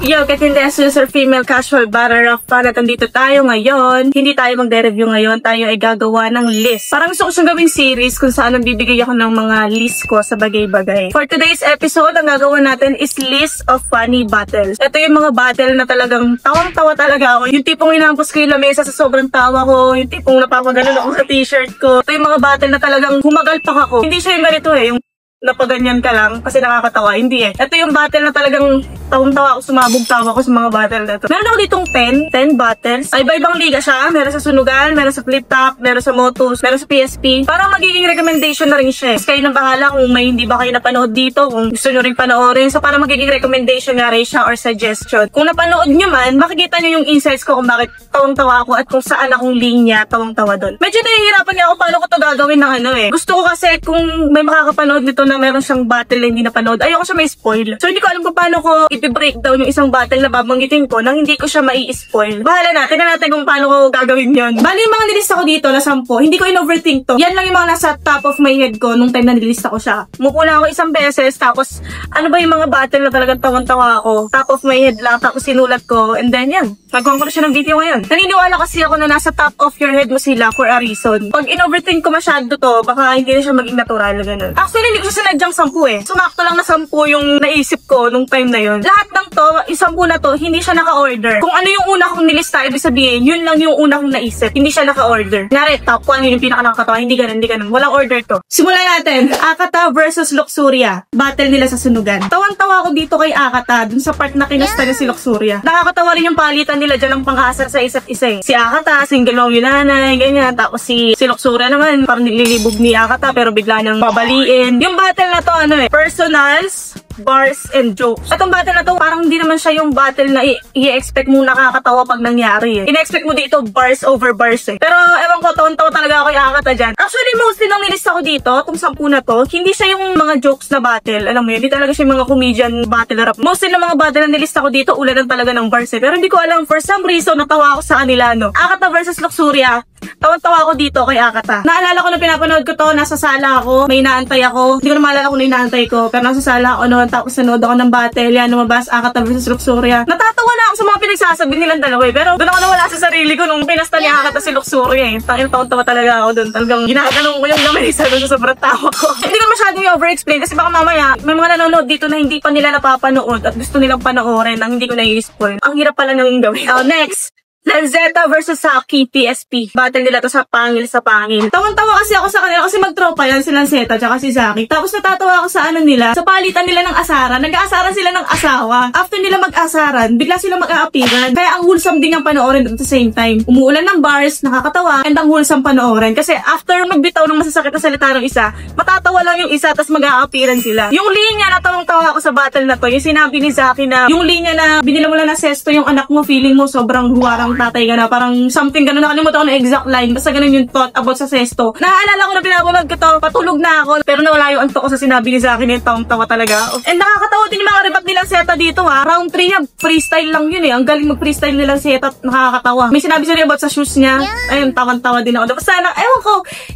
Yo, Katindesses or Female Casual Battle Rap fan at andito tayo ngayon. Hindi tayo magde-review ngayon, tayo ay gagawa ng list. Parang gusto ko siyang gawing series kung saan bibigay ako ng mga list ko sa bagay-bagay. For today's episode, ang gagawa natin is list of funny battles. Ito yung mga battle na talagang tawang-tawa talaga ako. Yung tipong inampos ko yung lamesa sa sobrang tawa ko, yung tipong napapaganon ako sa t-shirt ko. Ito yung mga battle na talagang humagalpak ako. Hindi siya yung ganito yung napaganyan ka lang kasi nakakatawa. Hindi Ito yung battle na talagang tawang-tawa ako, sumabog-tawa ako sa mga battle na ito. Meron ako ditong 10 battles. Ay, iba-ibang liga siya. Meron sa sunugan, meron sa flip top, meron sa motos, meron sa PSP. Parang magiging recommendation na rin siya. Kayo nang bahala kung may hindi ba kayo napanood dito, kung gusto nyo rin panoorin. So, parang magiging recommendation na rin siya or suggestion. Kung napanood nyo man, makikita nyo yung insights ko kung bakit tawang-tawa ako at kung saan akong linya tawang-tawa doon. Medyo nahihirapan nga ako paano ko to gagawin ng Gusto ko kasi kung may makakapanood nito na meron siyang battle na hindi napanood, ayoko siya may spoil. So, hindi ko alam kung paano ko i-breakdown yung isang battle na babanggitin ko nang hindi ko siya mai-spoil. Bahala na, tingnan natin kung paano ko gagawin yun. Bali yung mga nilista ko dito na 10, hindi ko in-overthink to. Yan lang yung mga nasa top of my head ko nung time na nilista ko siya. Mupo na ako isang beses, tapos ano ba yung mga battle na talagang tawang-tawa ako. Top of my head lang, tapos sinulat ko, and then yan. Nagawa ko na siya ng video ngayon. Naniniwala kasi ako na nasa top of your head mo sila for a reason. Pag in-overthink ko masyado to, baka hindi na siya maging natural, ganun. Actually, hindi ko siya sinadyang 10 Sumakto lang na 10 yung naisip ko nung time na yun. Lahat ng to, yung 10 na to, hindi siya naka-order. Kung ano yung una kong nilista, ibig sabihin, yun lang yung una kong naisip. Hindi siya naka-order. Ngari, top 1 yun yung pinaka-nakakatawa. Hindi ganun. Walang order to. Simulan natin. Akata versus Luxuria. Battle nila sa sunugan. Tawan-tawa ko dito kay Akata, dun sa part na kinasta niya si Luxuria. Nakakatawa rin yung palitan nila dyan ng pang-asar sa isa't isa. Si Akata, single mom yung nanay, ganyan. Tapos si Luxuria naman, parang nililibog ni Akata, pero bigla niyang babaliin. Yung battle na to, personals, bars, and jokes. At ang battle na to, parang hindi naman siya yung battle na i-expect mo nakakatawa pag nangyari In-expect mo dito, bars over bars Pero, ewan ko, tawan-tawa talaga ako yung Akata dyan. Actually, mostly nang nilista ko dito, itong 10 na to, hindi siya yung mga jokes na battle. Alam mo yun, hindi talaga siya yung mga comedian battle rap. Mostly ng mga battle na nilista ko dito, ulanan talaga ng bars Pero hindi ko alam, for some reason, natawa ako sa kanila, Akata versus Luxuria. Tawan-tawa ako dito kay Akata. Naalala ko na pinapanood ko to, nasa sala ako, may inaantay ako. Hindi ko na maalala kung inaantay ko, pero nasa sala ako noon, tapos nanood ako ng battle, yan, lumabas, Akata versus Luxuria. Natatawa na ako sa mga pinagsasabi nilang dalawa pero doon ako nawala sa sarili ko nung pinasta ni Akata si Luxuria Tawa talaga ako doon. Talagang ginaganong ko yung lamesa doon sa sobrang tawa ko. Hindi ko masyadong i-over-explain kasi baka mamaya may mga nanonood dito na hindi pa nila napapanood at gusto nilang panoorin ang hindi ko na-i-spoil. Ang hirap pala nang gawin. Next! Lanzetta versus Saki PSP. Battle nila to sa pangil. Tawan-tawa kasi ako sa kanila kasi magtropa yan si Lanzetta tsaka si Saki. Tapos natatawa ako sa nila, sa palitan nila ng asaran. Nag-aasaran sila ng asawa. After nila mag-asaran, bigla sila mag-aapiran. Kaya ang wholesome din yung panoorin at the same time. Umuulan ng bars, nakakatawa, and ang wholesome panoorin. Kasi after magbitaw ng masasakit na salita ng isa, matatawa lang yung isa tapos mag-aapiran sila. Yung linya na tawang-tawa ako sa battle na to, yung sinabi ni Saki na, yung linya na binila mo lang na sesto yung anak mo, feeling mo sobrang huwarang tatay ka na, parang something gano'n, nakalimutan ko ng exact line, basta ganun yung thought about sa sesto. Naalala ko na pinapanood ko to, patulog na ako, pero nawala yung antok ko sa sinabi ni Saki na tawang-tawa talaga. And nakakatawa din yung mga rebat nilang seta dito Round 3 niya, freestyle lang yun Ang galing mag-freestyle nilang seta at nakakatawa. May sinabi siya about sa shoes niya, ayun, tawan-tawa din ako. Basta ewan ko,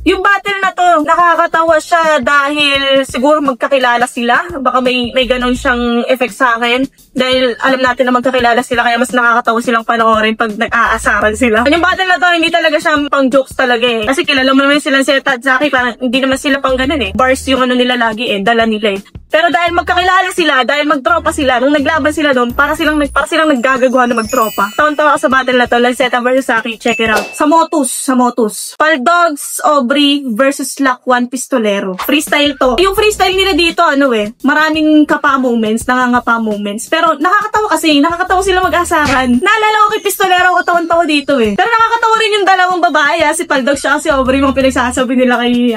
yung battle na to, nakakatawa siya dahil siguro magkakilala sila. Baka may ganun siyang effect sa akin. Dahil alam natin na magkakilala sila, kaya mas nakakatawa silang panoorin pag aasaran sila. Yung battle na to, hindi talaga siya pang jokes talaga Kasi kilala mo naman silang Seta at Saki, parang hindi naman sila pang ganun Bars yung nila lagi dala nila Pero dahil magkakilala sila, dahil magtropa sila, nung naglaban sila doon, para silang naggagagawa na magtropa. Tawan-tawa ako sa battle na to, Lanzetta versus Saki, check it out. Sa motos. Paldogs, Aubrey versus Lakwan Pistolero. Freestyle to. Yung freestyle nila dito, maraming kapa moments, nangangapa moments. Pero nakakatawa sila mag-asaran. Naalala ko kay Pistolero ko tawan-tawa dito Pero nakakatawa rin yung dalawang babae si Paldogs siya si Aubrey, mga pinagsasabi nila kay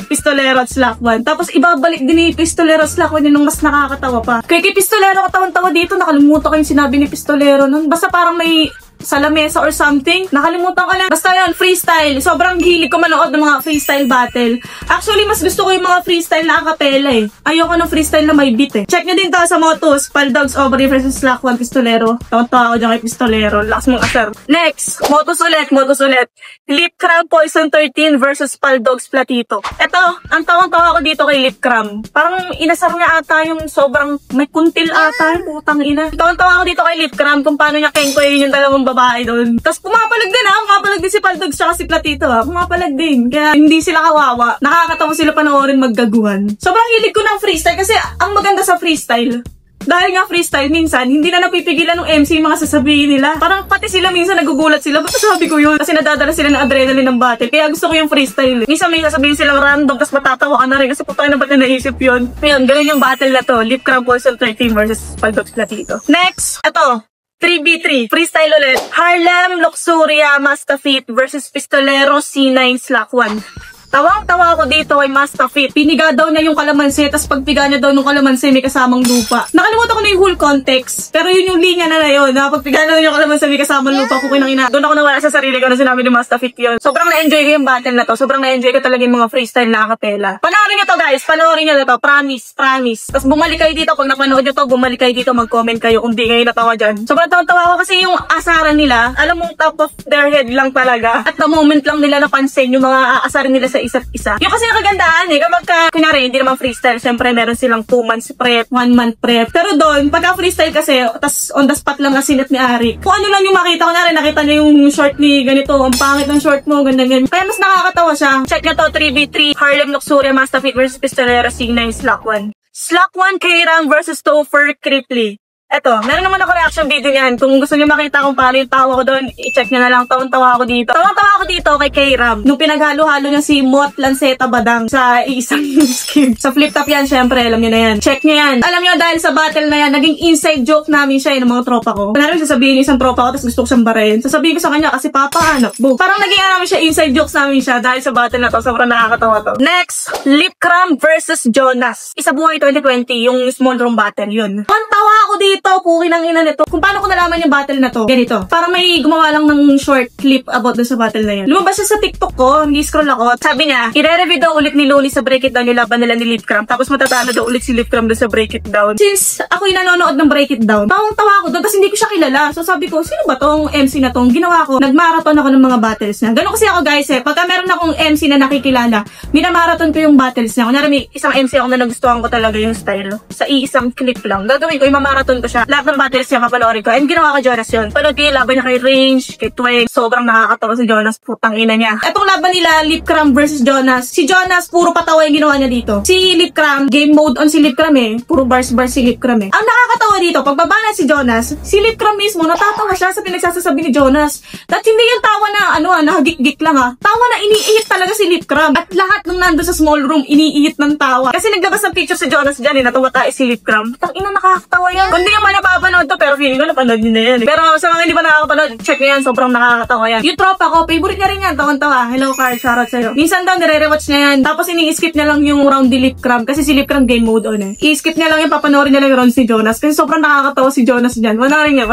Pistolero at Lakwan. Tapos ibabalik din ni Pistolero at Lakwan yun nung mas nakakatawa pa. Kay Pistolero ko tawan-tawa dito, nakalimutan ko yung sinabi ni Pistolero nun. Basta parang may sa lamesa or something. Nakalimutan ko na. Basta yun, freestyle. Sobrang hilig ko manood ng mga freestyle battle. Actually, mas gusto ko yung mga freestyle na acapella eh. Ayoko ng freestyle na may beat eh. Check nyo din to sa Motus. Paldogs Aubrey versus Slack 1 Pistolero. Tawa-tawa ako dyan kay Pistolero. Lakas mong asar. Next, Motus ulit. Lip Cram Poison 13 versus Paldogs Platito. Eto, ang tawang-tawa ko dito kay Lip Cram. Parang inasar niya ata yung sobrang may kuntil ata. Putang ina. Tawang-tawa ko dito kay Lip Cram kung paano niya kengkoyin yung dalawang babae doon. Tapos pumapalag din ha. Pumapalag din si Paldogs tsaka si Platito ha. Pumapalag din. Kaya hindi sila kawawa. Nakakatawa sila panoorin maggaguhan. Sobrang hilig ko ng freestyle kasi ang maganda sa freestyle. Dahil nga freestyle, minsan, hindi na napipigilan ng MC yung mga sasabihin nila. Parang pati sila minsan nagugulat sila. Ba't sabi ko yun? Kasi nadadala sila ng adrenaline ng battle. Kaya gusto ko yung freestyle. Minsan may sasabihin silang random, tapos matatawa ka na rin. Kasi putay na ba't na naisip yun? Ngayon, ganun yung battle na to. Lip Cram Poison 13 versus Paldogs Platito. Next, ito. 3v3. Freestyle ulit. Harlem, Luxuria, Mastafit versus Pistolero, C9, Slack 1. Tawang-tawa ako dito kay Mastafit. Piniga daw niya yung kalamansi, tapos pagpiga niya daw ng kalamansi, may kasamang lupa. Nakalimutan ko na yung whole context, pero yun yung linya na yun. Pagpiga na yung kalamansi, may kasamang lupa, kukin ang ina. Doon ako nawala sa sarili ko na sinabi ni Mastafit yun. Sobrang na-enjoy ko yung battle na to. Sobrang na-enjoy ko talaga yung mga freestyle na acapella. Panoorin nyo to guys, panoorin nyo to. Promise. Tapos bumalik kayo dito, pag napanood nyo to, bumalik kayo dito, mag-comment kayo kung di kayo natawa dyan. Sobrang tawa ko kasi yung asaran nila, alam mong top of their head lang talaga. At the moment lang nila napansin yung mga aasaran nila sa isa't isa. Yung kasi nakagandaan eh, kapag kunyari, hindi naman freestyle, syempre meron silang 2 months prep, 1 month prep. Pero doon, pagka freestyle kasi, tas on the spot lang sinet ni Arik. Kung ano lang yung makita ko na rin, nakita niya yung short ni ganito, ang pangit ng short mo, ganyan. Kaya mas nakakatawa siya. Check na to, 3v3, Harlem, Luxuria, Mastafit versus Pistolero, C9, Slack 1. Slack 1, K-Ram versus Topher, Cripply. Eto, meron naman ako reaction video niyan. Kung gusto niyo makita kung paano yung tawa ko doon, i-check niyo na lang. Tawang-tawa ako dito. Tawang-tawa ako dito kay K-Ram. Nung pinaghalo-halo niya si Mot Lanceta Badang sa isang skin. Sa flip top yan, syempre. Alam niyo na yan. Check niyo yan. Alam niyo, dahil sa battle na yan, naging inside joke namin siya ng mga tropa ko. Kung sasabihin niya isang tropa ko, tapos gusto ko siyang barayin. Sasabihin ko sa kanya kasi papahanap. Boom. Parang naging namin siya, inside jokes namin siya dahil sa battle na to. Sobrang nakakatawa to. Next, Lip Cram versus Jonas. Isa buhay 2020, yung small room battle, yun. Ang tawa ako dito, pukin ang ina nito. Kung paano ko nalaman yung battle na to, ganito. Parang may gumawa lang ng short clip about dun sa battle na yun. Lumabas siya sa TikTok ko, nag-scroll ako. Sabi niya, i-review daw ulit ni Loli sa Break It Down yung laban nila ni Lip Cram. Tapos matatalo daw ulit si Lip Cram dun sa Break It Down. Since ako yung nanonood ng Break It Down, tawang-tawa ako doon kasi hindi ko siya kilala. So sabi ko, sino ba tong MC na tong? Ginawa ko, nag-marathon ako ng mga battles niya. Ganun kasi ako guys eh. Pagka meron akong MC na nakikilala, minamarathon ko yung battles niya. Kunyari may isang MC ako na nagustuhan ko talaga yung style. Sa iisang clip lang. Gagawin ko, imamarathon ko siya. Lahat ng battles niya mapanoorin ko. And ginawa ko Jonas yun. Panood ko yung laban niya kay Range, kay Tweng. Sobrang nakakatawa si Jonas. Putang ina niya. Etong laban nila, Lip Cram versus Jonas. Si Jonas, puro patawa yung ginawa niya dito. Si Lip Cram, game mode on si Lip Cram eh. Puro bars si Lip Cram eh. Ang nakakatawa dito, pagbaba na si Jonas, si Lip Cram mismo, natatawa siya sa pinagsasasabi ni Jonas. At hindi yung tawa na, nahagik-gik lang ha. Tawa na iniihit talaga si Lip Cram. At lahat nung nando sa small room, iniihit ng tawa. Kasi naglabas ng picture si Jonas dyan eh, natawa tayo si Lip Cram. Tang ina, nakakatawa yan. Kung di naman napapanood to, pero feeling ko napanood nyo na yan eh. Pero sa mga hindi pa nakakapanood, check nyo yan, sobrang nakakatawa yan. Yung tropa ko, favorite niya rin yan, tawan-tawa. Hello Carl, shoutout sa'yo. Minsan daw, nire-rewatch niya yan. Tapos ini-skip niya lang yung round ni Lip Cram. Kasi si Lip Cram game mode on eh. I-skip niya lang yung papanoorin niya lang yung rounds ni Jonas. Kasi sobrang nakakatawa si Jonas dyan. Panoorin niya.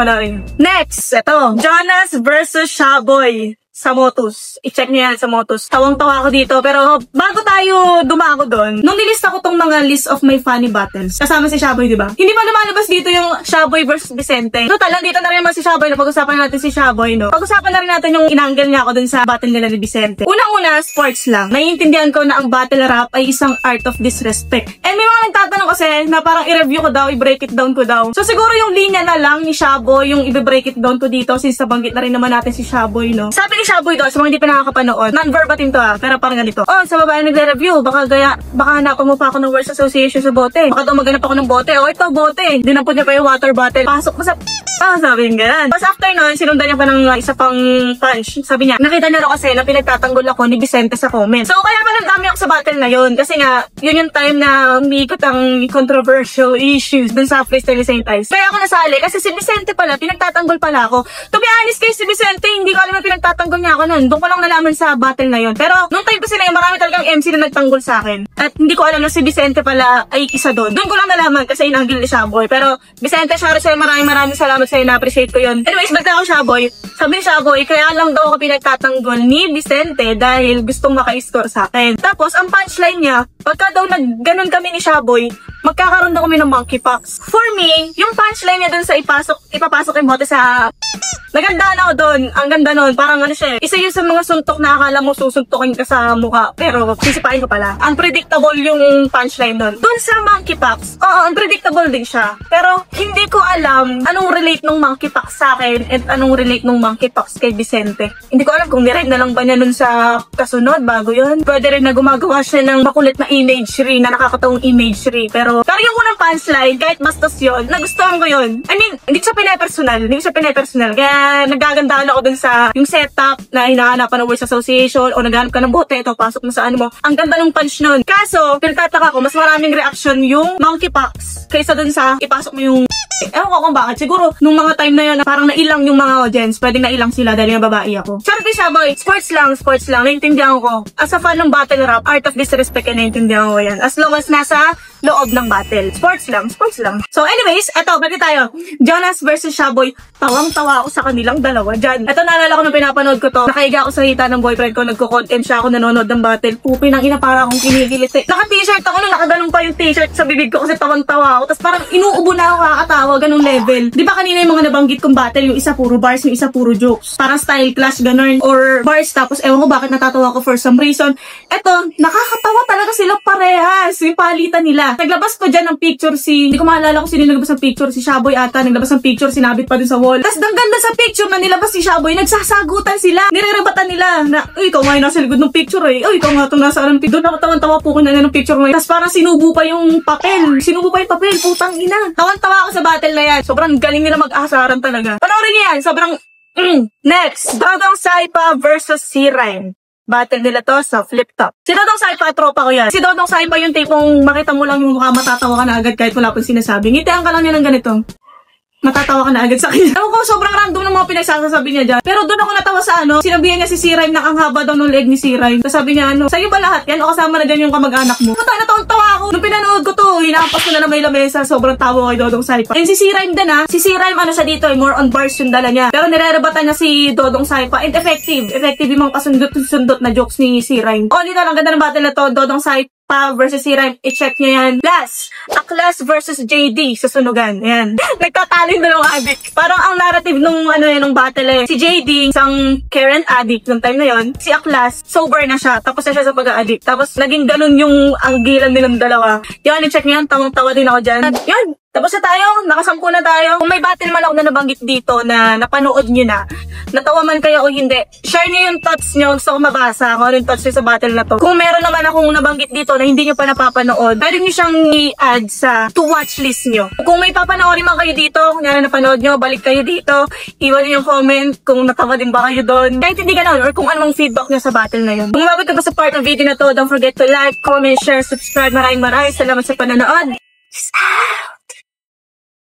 Next, eto. Jonas versus Shaboy sa Motus. I-check niyo yan sa Motus. Tawang-tawa ako dito. Pero bago tayo dumako doon, nung nilista ko tong mga list of my funny battles, kasama si Shaboy, di ba? Hindi pa lumalabas dito yung Shaboy versus Vicente. Total, nandito na rin naman si Shaboy. Pag-usapan natin si Shaboy, no? Pag-usapan na rin natin yung inangle niya ako dun sa battle nila ni Vicente. Unang-una, sports lang. Naiintindihan ko na ang battle rap ay isang art of disrespect. And may mga nagtatanong kasi na parang i-review ko daw, i-break it down ko daw. So siguro yung linya na lang ni Shaboy, yung i-break it down ko dito, since nabanggit na rin naman natin si Shaboy, no? Sabi ni Shaboy doon, sa mga hindi pa nakakapanood, non-verbatim to pero parang ganito. Oh, sa babae nagre-review, baka hanapan mo pa ako ng words association sa bote. Baka daw maganap ako ng bote. Oh, ito, bote. Dinampot niya pa yung water bottle. Pasok mo sa... sabi niya ganun. Tapos after nun, sinundan niya pa ng isa pang punch. Sabi niya, nakita niya raw kasi na pinagtatanggol ako ni Vicente sa comment. So, kaya pa nandami ako sa battle na yun. Kasi nga, yun yung time na umiikot ang controversial issues dun sa freestyle ni St. Ives. Kaya ako nasali kasi si Vicente pala, pinagtatanggol pala ako. To be inis kay si Vicente, hindi ko alam na pinagtatanggol niya ako nun. Doon ko lang nalaman sa battle na yun. Pero nung time kasi na yun, marami talagang MC na nagtanggol sa akin. At hindi ko alam na si Vicente pala ay isa doon. Doon ko lang nalaman kasi inanggil ni Shaboy. Pero Vicente, sorry sa'yo, maraming salamat sa'yo, na-appreciate ko yun. Anyways, ba't ako Shaboy? Sabi ni Shaboy, kaya lang daw ako pinagtatanggol ni Vicente dahil gustong maka-score sa akin. Tapos, ang punchline niya, pagka daw nagganon kami ni Shaboy, magkakaroon daw kami ng monkeypox. For me, yung punchline niya dun sa ipapasok yung bote sa... Nagandaan ako doon. Ang ganda nun. Parang ano siya. Isa yun sa mga suntok na akala mo susuntokin ka sa mukha. Pero sisipain ko pala. Unpredictable yung punchline nun. Doon sa monkeypox, oo, unpredictable din siya. Pero hindi ko alam anong relate ng monkeypox sa akin at anong relate ng monkeypox kay Vicente. Hindi ko alam kung niride na lang ba niya nun sa kasunod bago yun. Pwede rin na gumagawa siya ng makulit na imagery, na nakakatawang imagery. Pero yung unang punchline, kahit bastos yun, nagustuhan ko yun. I mean, hindi ko siya pinapersonal. Kaya nagagandahan ako dun sa yung setup na hinahanapan ng Words Association o naghanap ka ng bote, ito, pasok mo sa ano mo. Ang ganda ng punch nun. Kaso, pinagtataka ko, mas maraming reaction yung monkeypox kaysa dun sa ipasok mo yung... Ewan ko kung bakit. Siguro, nung mga time na yun, parang nailang yung mga audience. Pwedeng nailang sila dahil yung babae ako. Charot siya, boy. Sports lang. Naintindihan ko. As a fan ng battle rap, Art of Disrespect, naintindihan ko yan. As long as nasa loob ng battle. Sports lang. So anyways, eto, balik tayo. Jonas versus Shaboy. Tawang-tawa ako sa kanilang dalawa dyan. Eto, naalala ko nung pinapanood ko to. Nakaiga ako sa hita ng boyfriend ko. Nagko-content siya ako nanonood ng battle. Pupi ng ina, para akong kinikilit. Naka-t-shirt ako nung nakaganong pa yung t-shirt sa bibig ko kasi tawang-tawa ako. Tapos parang inuubo na ako kakatawa. Ganung level. Di ba kanina yung mga nabanggit kong battle, yung isa puro bars, yung isa puro jokes. Parang style clash, ganun. Or bars, tapos ewan ko bakit natatawa ko for some reason. Eto, nakakatawa talaga sila parehas. Yung palitan nila. Naglabas pa dyan ng picture hindi ko maalala kung sino naglabas ng picture, si Shaboy ata. Naglabas ng picture, sinabit pa dun sa wall. Tapos ang ganda sa picture na nilabas si Shaboy, nagsasagutan sila. Nirerebatan nila na, uy, ikaw nga yung nasa likod ng picture eh. Uy, ikaw nga itong nasa alam. Doon ako tawan-tawa po ko na ng picture mo. Tapos parang sinubo pa yung papel. Putang ina. Tawan-tawa ako sa battle na yan. Sobrang galing nila mag-asaran talaga. Panoorin niyo yan. Sobrang... Next, Dodong Saipa versus C-Rhyme. Battle nila to sa flip top. Si Dodong Saipa, tropa ko yan. Si Dodong Saipa yung tipong makita mo lang yung mukha, matatawa ka na agad kahit wala pang sinasabi. Ngitian ka lang niya ng ganito. Matatawa ka na agad sa akin. Ewan ko, sobrang random ng mga pinagsasabi niya dyan. Pero doon ako natawa sa sinabihan niya si C-Rhyme na ang haba daw ng leg ni C-Rhyme. Tapos sabi niya, sa'yo ba lahat yan? O kasama na dyan yung kamag-anak mo? Natawang-tawa ako. Nung pinanood ko to, hinampas ko na may lamesa. Sobrang tawa kay Dodong Saipa. And si C-Rhyme din Si C-Rhyme, siya dito, more on bars yung dala niya. Pero nirerebatan niya si Dodong Saipa. And effective yung mga pasundot-sundot na jokes ni C-Rhyme. O, dito lang, ganda ng battle na to. Dodong Saipa versus C-Rhyme, i-check nyo yan. Last, Aklas versus JD sa sunugan. Ayan. Nagtatalo yung dalawang addict. Parang ang narrative nung battle si JD, isang current addict nung time na yon. Si Aklas, sober na siya. Tapos na siya sa pag-addict. Tapos naging ganun yung anggilan nilang dalawa. Yan, i-check nyo yan. Tawang-tawa din ako dyan. Yan. Tapos na tayo, nakasampu na tayo. Kung may battle man ako na nabanggit dito na napanood nyo na, natawa man kayo o hindi, share nyo yung thoughts nyo. Gusto ko mabasa kung ano yung thoughts nyo sa battle na to. Kung meron naman akong nabanggit dito na hindi nyo pa napapanood, pwede nyo siyang i-add sa to watch list nyo. Kung may papanoorin man kayo dito, kung yan napanood nyo, balik kayo dito, iwan nyo yung comment kung natawa din ba kayo doon. Kahit hindi ganun, or kung anong feedback nyo sa battle na yun. Kung mabot ka pa sa part ng video na to, don't forget to like, comment, share, subscribe. Maraming salamat sa panonood. Peace out!